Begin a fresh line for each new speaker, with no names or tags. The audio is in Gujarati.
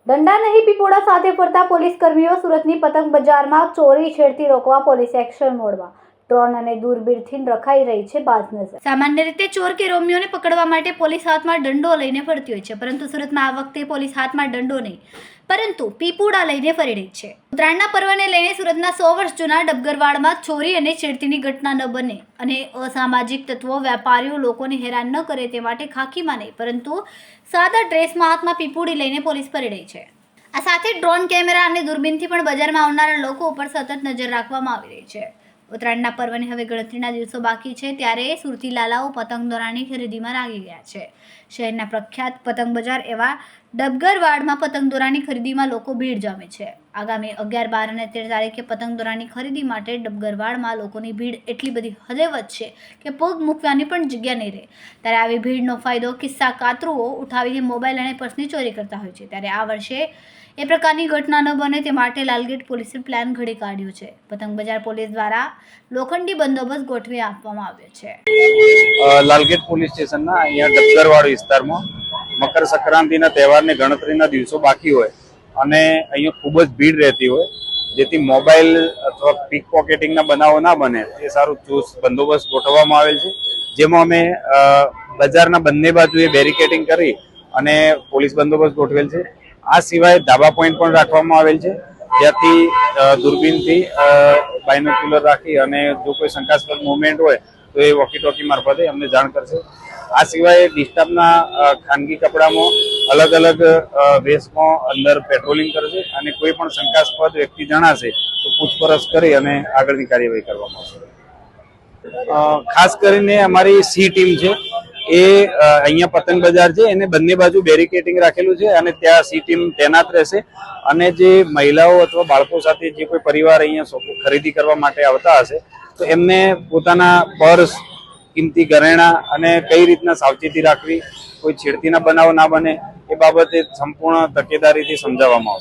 દંડા નહીં પીપોડા સાથે ફરતા પોલીસ કર્મીઓ સુરતની પતંગ બજારમાં ચોરી છેડતી રોકવા પોલીસ એક્શન મોડમાં ડ્રોન અને દૂરબીનથી રખાઈ રહી છે બાજ નજર। સામાન્ય રીતે ચોર કે રોમિયોને પકડવા માટે પોલીસ હાથમાં દંડો લઈને ફરતી હોય છે, પરંતુ સુરતમાં આ વખતે પોલીસ હાથમાં દંડો નહીં પરંતુ પીપોડા લઈને ફરી રહી છે। ઉત્તરાયણના પર્વને લઈને સુરતના 100 વર્ષ જૂના ડબગરવાડમાં ચોરી અને છેડતીની ઘટના ન બને અને અસામાજિક તત્વો વેપારીઓ લોકોને હેરાન ન કરે તે માટે ખાખીમાં નહીં પરંતુ સાદા ડ્રેસમાં હાથમાં પીપોડી લઈને પોલીસ ફરી રહી છે। આ સાથે ડ્રોન કેમેરા અને દૂરબીનથી પણ બજારમાં આવનારા લોકો ઉપર સતત નજર રાખવામાં આવી રહી છે। ઉત્તરાયણના પર્વને હવે ગણતરીના દિવસો બાકી છે, ત્યારે સુરતી લાલાઓ પતંગ દોરાની ખરીદીમાં લાગી ગયા છે। શહેરના પ્રખ્યાત પતંગ બજાર એવા ડબગરવાડમાં પતંગ દોરાની ખરીદીમાં લોકો ભીડ જમે છે। આગામી 11, 12 અને 13 તારીખે પતંગ દોરાની ખરીદી માટે ડબગરવાડમાં લોકોની ભીડ એટલી બધી હદે વધશે કે પગ મૂકવાની પણ જગ્યા નહીં રહે। ત્યારે આવી ભીડનો ફાયદો કિસ્સા કાતરુઓ ઉઠાવીને મોબાઈલ અને પર્સની ચોરી કરતા હોય છે। ત્યારે આ વર્ષે એ પ્રકારની ઘટના ન બને તે માટે લાલગેટ પોલીસે પ્લાન ઘડી કાઢ્યો છે। પતંગ બજાર પોલીસ દ્વારા લોખંડી બંદોબસ્ત ગોઠવી આપવામાં આવ્યો છે।
લાલગેટ પોલીસ સ્ટેશનના અહીંયા ડબગરવાડ વિસ્તારમાં મકર સંક્રાંતિના તહેવારની ગણતરીના દિવસો બાકી હોય અને અહીંયા ખૂબ જ ભીડ રહેતી હોય, જેથી મોબાઈલ અથવા પીક પોકેટિંગના બનાવો ના બને એ સારું ચુસ્ત બંદોબસ્ત ગોઠવવામાં આવેલ છે, જેમાં અમે બજારના બંને બાજુએ બેરિકેડિંગ કરી અને પોલીસ બંદોબસ્ત ગોઠવેલ છે। આ સિવાય ધાબા પોઈન્ટ પણ રાખવામાં આવેલ છે, જ્યાંથી દૂરબીનથી બાયનોક્યુલર રાખી અને જો કોઈ શંકાસ્પદ મુવમેન્ટ હોય તો એ વોકી ટોકી મારફતે અમને જાણ કરશે। આ સિવાય ડિસ્ટાફના ખાનગી કપડામાં અલગ અલગ વેશમાં અંદર પેટ્રોલિંગ કરશે અને કોઈ પણ શંકાસ્પદ વ્યક્તિ જણાશે તો પૂછપરછ કરી અને આગળની કાર્યવાહી કરવામાં આવશે। ખાસ કરીને અમારી સી ટીમ છે એ અહીંયા પતંગ બજાર છે એને બંને બાજુ બેરિકેડિંગ રાખેલું છે અને ત્યાં સી ટીમ તૈનાત રહેશે અને જે મહિલાઓ અથવા બાળકો સાથે જે કોઈ પરિવાર અહીંયા ખરીદી કરવા માટે આવતા હશે તો એમને પોતાના પર્સ, કિંમતી ઘરેણાં અને કઈ રીતના સાવચેતી રાખવી, કોઈ છેડતીના બનાવ ના બને એ બાબતે સંપૂર્ણ તકેદારીથી સમજાવવામાં આવશે।